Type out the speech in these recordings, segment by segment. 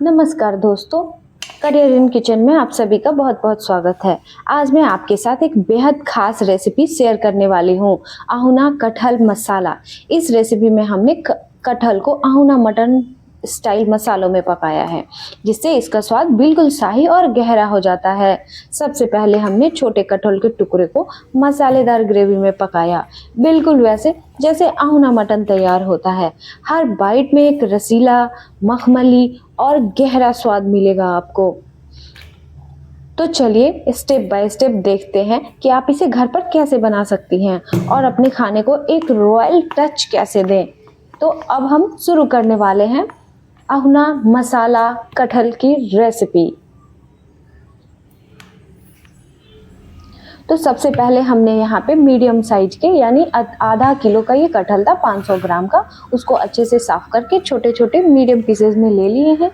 नमस्कार दोस्तों, career in kitchen में आप सभी का बहुत बहुत स्वागत है। आज मैं आपके साथ एक बेहद खास रेसिपी शेयर करने वाली हूँ, आहुना कटहल मसाला। इस रेसिपी में हमने कटहल को आहुना मटन स्टाइल मसालों में पकाया है, जिससे इसका स्वाद बिल्कुल शाही और गहरा हो जाता है। सबसे पहले हमने छोटे कटहल के टुकड़े को मसालेदार ग्रेवी में पकाया, बिल्कुल वैसे जैसे आहुना मटन तैयार होता है। हर बाइट में एक रसीला, मखमली और गहरा स्वाद मिलेगा आपको। तो चलिए स्टेप बाय स्टेप देखते हैं कि आप इसे घर पर कैसे बना सकती हैं और अपने खाने को एक रॉयल टच कैसे दें। तो अब हम शुरू करने वाले हैं आहुना मसाला कटहल की रेसिपी। तो सबसे पहले हमने यहाँ पे मीडियम साइज के यानी आधा किलो का ये कटहल था, 500 ग्राम का। उसको अच्छे से साफ करके छोटे छोटे मीडियम पीसेस में ले लिए हैं।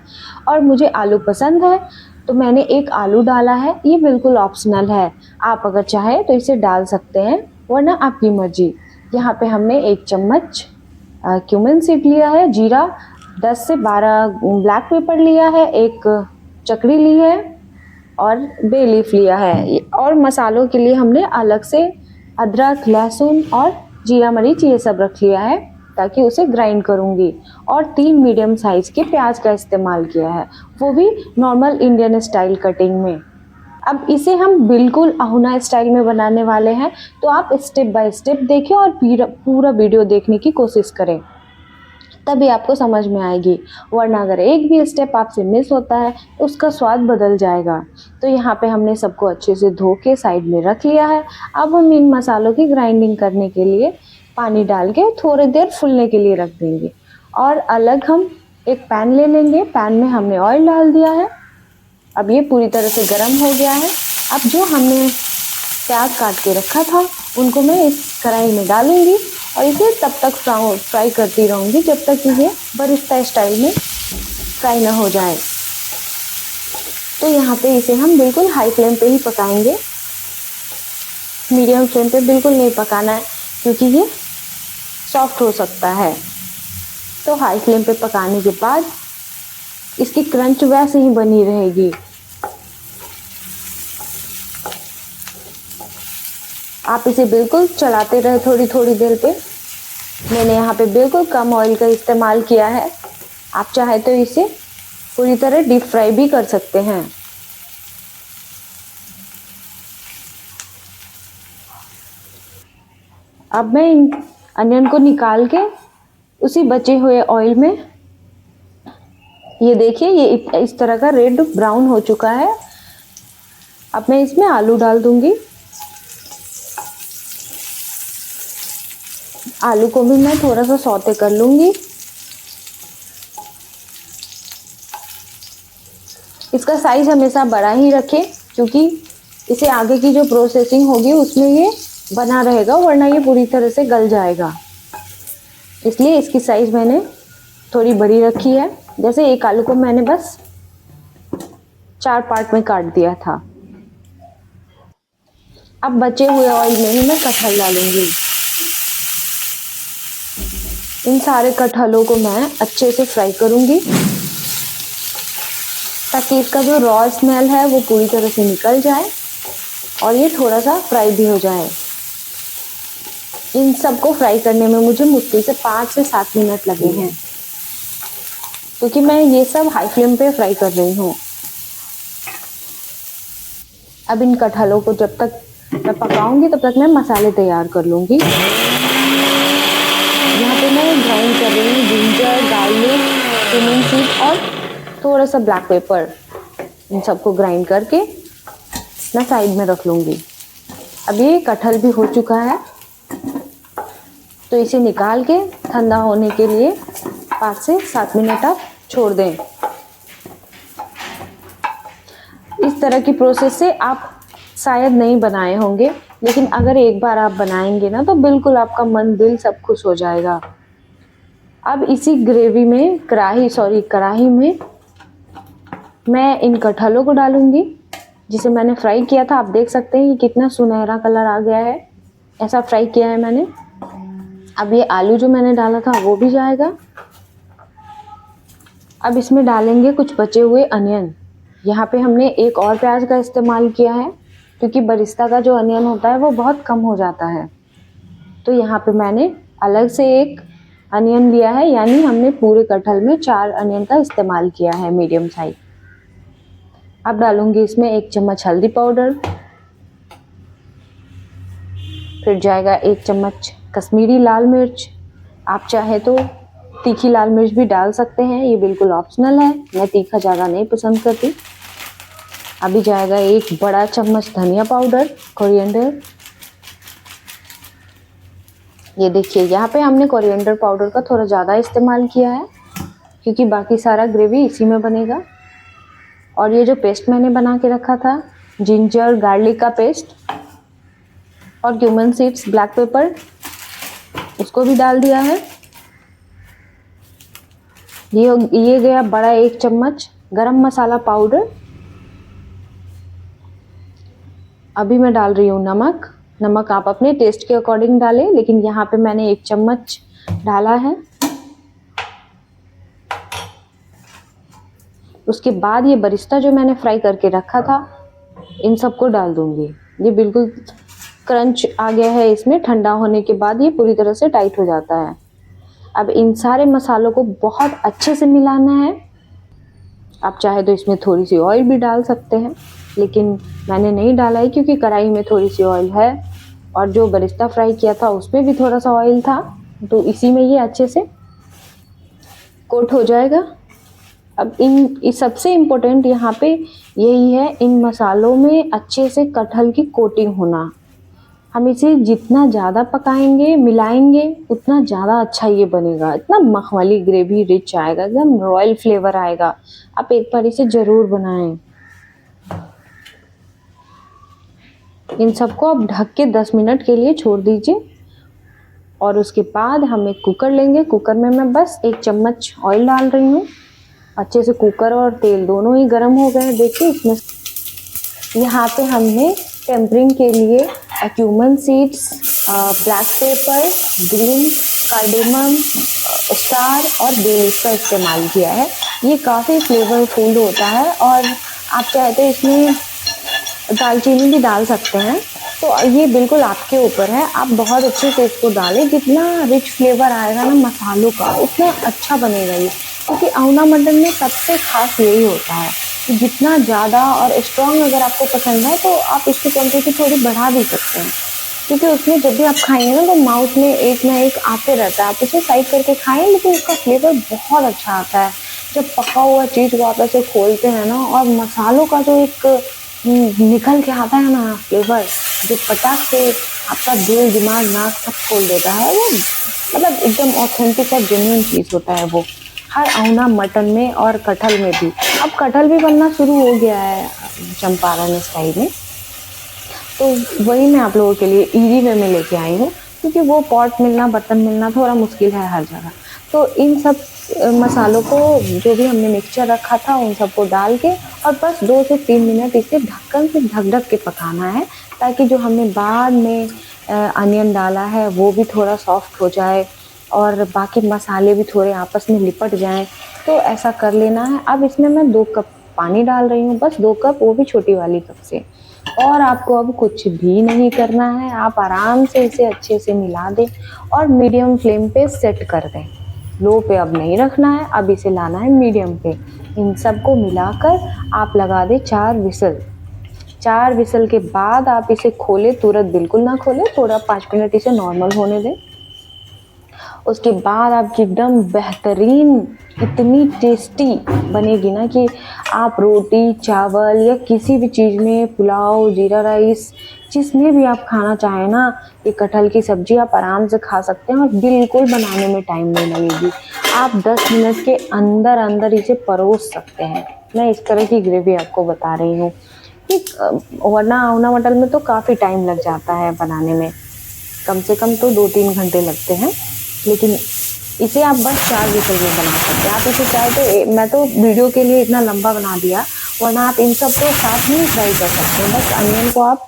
और मुझे आलू पसंद है तो मैंने एक आलू डाला है, ये बिल्कुल ऑप्शनल है, आप अगर चाहें तो इसे डाल सकते हैं, वरना आपकी मर्जी। यहाँ पे हमने 1 चम्मच क्यूमिन सीड लिया है, जीरा 10 से 12 ब्लैक पेपर लिया है, एक चकरी ली है और बे लीफ लिया है। और मसालों के लिए हमने अलग से अदरक, लहसुन और जीरा मरीच ये सब रख लिया है ताकि उसे ग्राइंड करूँगी। और 3 मीडियम साइज़ के प्याज का इस्तेमाल किया है, वो भी नॉर्मल इंडियन स्टाइल कटिंग में। अब इसे हम बिल्कुल आहुना स्टाइल में बनाने वाले हैं, तो आप स्टेप बाय स्टेप देखें और पूरा वीडियो देखने की कोशिश करें, तभी आपको समझ में आएगी। वरना अगर एक भी स्टेप आपसे मिस होता है तो उसका स्वाद बदल जाएगा। तो यहाँ पे हमने सबको अच्छे से धो के साइड में रख लिया है। अब हम इन मसालों की ग्राइंडिंग करने के लिए पानी डाल के थोड़ी देर फूलने के लिए रख देंगे। और अलग हम एक पैन ले लेंगे, पैन में हमने ऑयल डाल दिया है। अब ये पूरी तरह से गर्म हो गया है। अब जो हमने प्याज काट के रखा था उनको मैं इस कढ़ाई में डालूंगी और इसे तब तक फ्राई करती रहूँगी जब तक कि ये बरिस्ता स्टाइल में फ्राई ना हो जाए। तो यहाँ पे इसे हम बिल्कुल हाई फ्लेम पे ही पकाएंगे, मीडियम फ्लेम पे बिल्कुल नहीं पकाना है क्योंकि ये सॉफ्ट हो सकता है। तो हाई फ्लेम पे पकाने के बाद इसकी क्रंच वैसे ही बनी रहेगी। आप इसे बिल्कुल चलाते रहे थोड़ी थोड़ी देर पे। मैंने यहाँ पे बिल्कुल कम ऑयल का इस्तेमाल किया है, आप चाहे तो इसे पूरी तरह डीप फ्राई भी कर सकते हैं। अब मैं इन अनियन को निकाल के उसी बचे हुए ऑयल में, ये देखिए ये इस तरह का रेड ब्राउन हो चुका है। अब मैं इसमें आलू डाल दूंगी। आलू को भी मैं थोड़ा सा सौते कर लूँगी। इसका साइज़ हमेशा बड़ा ही रखें क्योंकि इसे आगे की जो प्रोसेसिंग होगी उसमें ये बना रहेगा, वरना ये पूरी तरह से गल जाएगा। इसलिए इसकी साइज़ मैंने थोड़ी बड़ी रखी है। जैसे एक आलू को मैंने बस 4 पार्ट में काट दिया था। अब बचे हुए ऑयल में ही मैं कटहल डालूंगी। इन सारे कटहलों को मैं अच्छे से फ्राई करूंगी ताकि इसका जो रॉ स्मेल है वो पूरी तरह से निकल जाए और ये थोड़ा सा फ्राई भी हो जाए। इन सबको फ्राई करने में मुझे मुश्किल से 5 से 7 मिनट लगे हैं क्योंकि मैं ये सब हाई फ्लेम पे फ्राई कर रही हूँ। अब इन कटहलों को जब तक मैं पकाऊंगी तब तक मैं मसाले तैयार कर लूँगी। यहाँ पे मैं ग्राइंड कर रही हूँ जिंजर, गार्लिक, क्यूमिन सीड और थोड़ा सा ब्लैक पेपर। इन सबको ग्राइंड करके मैं साइड में रख लूँगी। अब ये कटहल भी हो चुका है तो इसे निकाल के ठंडा होने के लिए 5 से 7 मिनट आप छोड़ दें। इस तरह की प्रोसेस से आप शायद नहीं बनाए होंगे, लेकिन अगर एक बार आप बनाएंगे ना तो बिल्कुल आपका मन दिल सब खुश हो जाएगा। अब इसी ग्रेवी में कढ़ाई में मैं इन कटहलों को डालूंगी जिसे मैंने फ्राई किया था। आप देख सकते हैं ये कितना सुनहरा कलर आ गया है, ऐसा फ्राई किया है मैंने। अब ये आलू जो मैंने डाला था वो भी जाएगा। अब इसमें डालेंगे कुछ बचे हुए अनियन। यहाँ पे हमने एक और प्याज का इस्तेमाल किया है क्योंकि बरिस्ता का जो अनियन होता है वो बहुत कम हो जाता है। तो यहाँ पे मैंने अलग से एक अनियन लिया है, यानी हमने पूरे कटहल में 4 अनियन का इस्तेमाल किया है मीडियम साइज। अब डालूंगी इसमें 1 चम्मच हल्दी पाउडर, फिर जाएगा 1 चम्मच कश्मीरी लाल मिर्च। आप चाहे तो तीखी लाल मिर्च भी डाल सकते हैं, ये बिल्कुल ऑप्शनल है, मैं तीखा ज़्यादा नहीं पसंद करती। अभी जाएगा 1 बड़ा चम्मच धनिया पाउडर, कोरिएंडर। ये देखिए यहाँ पे हमने कोरिएंडर पाउडर का थोड़ा ज़्यादा इस्तेमाल किया है क्योंकि बाकी सारा ग्रेवी इसी में बनेगा। और ये जो पेस्ट मैंने बना के रखा था, जिंजर गार्लिक का पेस्ट और क्यूमन सीड्स, ब्लैक पेपर, उसको भी डाल दिया है। ये गया बड़ा 1 चम्मच गरम मसाला पाउडर। अभी मैं डाल रही हूँ नमक। नमक आप अपने टेस्ट के अकॉर्डिंग डालें, लेकिन यहाँ पे मैंने 1 चम्मच डाला है। उसके बाद ये बरिस्ता जो मैंने फ्राई करके रखा था, इन सबको डाल दूंगी। ये बिल्कुल क्रंच आ गया है इसमें, ठंडा होने के बाद ये पूरी तरह से टाइट हो जाता है। अब इन सारे मसालों को बहुत अच्छे से मिलाना है। आप चाहे तो इसमें थोड़ी सी ऑयल भी डाल सकते हैं, लेकिन मैंने नहीं डाला है क्योंकि कढ़ाई में थोड़ी सी ऑयल है और जो बरिस्ता फ्राई किया था उसमें भी थोड़ा सा ऑयल था, तो इसी में ये अच्छे से कोट हो जाएगा। अब इस सबसे इम्पोर्टेंट यहाँ पे यही है, इन मसालों में अच्छे से कटहल की कोटिंग होना। हम इसे जितना ज़्यादा पकाएंगे, मिलाएंगे, उतना ज़्यादा अच्छा ये बनेगा। इतना मखमली ग्रेवी रिच आएगा, एकदम रॉयल फ्लेवर आएगा। आप एक बार इसे ज़रूर बनाएं। इन सबको आप ढक के 10 मिनट के लिए छोड़ दीजिए और उसके बाद हम एक कुकर लेंगे। कुकर में मैं बस 1 चम्मच ऑयल डाल रही हूँ। अच्छे से कुकर और तेल दोनों ही गर्म हो गए। देखिए इसमें यहाँ पे हमने टेम्परिंग के लिए cumin seeds, black pepper, green cardamom, star और बे लीफ का इस्तेमाल किया है। ये काफ़ी फ्लेवरफुल होता है और आप चाहे तो इसमें दालचीनी भी डाल सकते हैं। तो ये बिल्कुल आपके ऊपर है, आप बहुत अच्छे से इसको डालें। जितना रिच फ्लेवर आएगा ना मसालों का, उतना अच्छा बनेगा ये। क्योंकि अहुना मटन में सबसे खास यही होता है कि जितना ज़्यादा और स्ट्रॉन्ग अगर आपको पसंद है तो आप इसकी क्वांटिटी थोड़ी बढ़ा भी सकते हैं, क्योंकि उसमें जब भी आप खाएंगे ना तो माउथ में एक ना एक आते रहता है। आप उसे साइड करके खाएं, लेकिन उसका फ्लेवर बहुत अच्छा आता है जब पका हुआ चीज़ को आप ऐसे खोलते हैं ना, और मसालों का जो एक निकल के आता है ना फ्लेवर, जो पटाख से आपका दिल, दिमाग, नाक सब खोल देता है, वो मतलब एकदम ऑथेंटिक और जेन्युइन चीज़ होता है वो, हर अहुना मटन में और कटहल में भी। अब कटहल भी बनना शुरू हो गया है चंपारण स्टाइल में, तो वही मैं आप लोगों के लिए इजी वे में लेके आई हूँ, क्योंकि वो पॉट मिलना, बर्तन मिलना थोड़ा मुश्किल है हर जगह। तो इन सब मसालों को, जो भी हमने मिक्सचर रखा था, उन सबको डाल के और बस 2 से 3 मिनट इसे ढक्कन से ढक के पकाना है, ताकि जो हमने बाद में अनियन डाला है वो भी थोड़ा सॉफ्ट हो जाए और बाकी मसाले भी थोड़े आपस में लिपट जाएं। तो ऐसा कर लेना है। अब इसमें मैं 2 कप पानी डाल रही हूँ, बस 2 कप, वो भी छोटी वाली कप से। और आपको अब कुछ भी नहीं करना है, आप आराम से इसे अच्छे से मिला दें और मीडियम फ्लेम पे सेट कर दें। लो पे अब नहीं रखना है, अब इसे लाना है मीडियम पे। इन सबको मिलाकर आप लगा दें 4 विसल। 4 विसल के बाद आप इसे खोलें, तुरंत बिल्कुल ना खोलें, थोड़ा 5 मिनट इसे नॉर्मल होने दें। उसके बाद आपकी एकदम बेहतरीन, इतनी टेस्टी बनेगी ना कि आप रोटी, चावल या किसी भी चीज़ में, पुलाव, जीरा राइस, जिसमें भी आप खाना चाहें ना, ये कटहल की सब्ज़ी आप आराम से खा सकते हैं और बिल्कुल बनाने में टाइम नहीं लगेगी। आप 10 मिनट के अंदर अंदर इसे परोस सकते हैं। मैं इस तरह की ग्रेवी आपको बता रही हूँ कि वरना अहुना मटन में तो काफ़ी टाइम लग जाता है बनाने में, कम से कम तो 2-3 घंटे लगते हैं, लेकिन इसे आप बस 4 विसल में बना सकते हैं। आप इसे चाहे तो, मैं तो वीडियो के लिए इतना लंबा बना दिया, वरना आप इन सब को साथ में फ्राई कर सकते हैं। बस अनियन को आप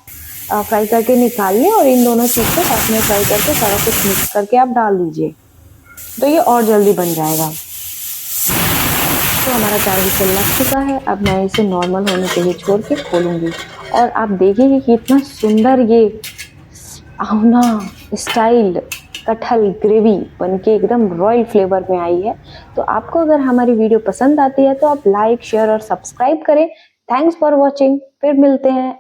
फ्राई करके निकाल लें और इन दोनों चीज़ को साथ में फ्राई करके सारा कुछ मिक्स करके आप डाल दीजिए, तो ये और जल्दी बन जाएगा। तो हमारा 4 विसल लग चुका है। अब मैं इसे नॉर्मल होने के लिए छोड़ के खोलूँगी और आप देखिए कि कितना सुंदर ये आउना स्टाइल कटहल ग्रेवी बनके एकदम रॉयल फ्लेवर में आई है। तो आपको अगर हमारी वीडियो पसंद आती है तो आप लाइक, शेयर और सब्सक्राइब करें। Thanks for watching. फिर मिलते हैं।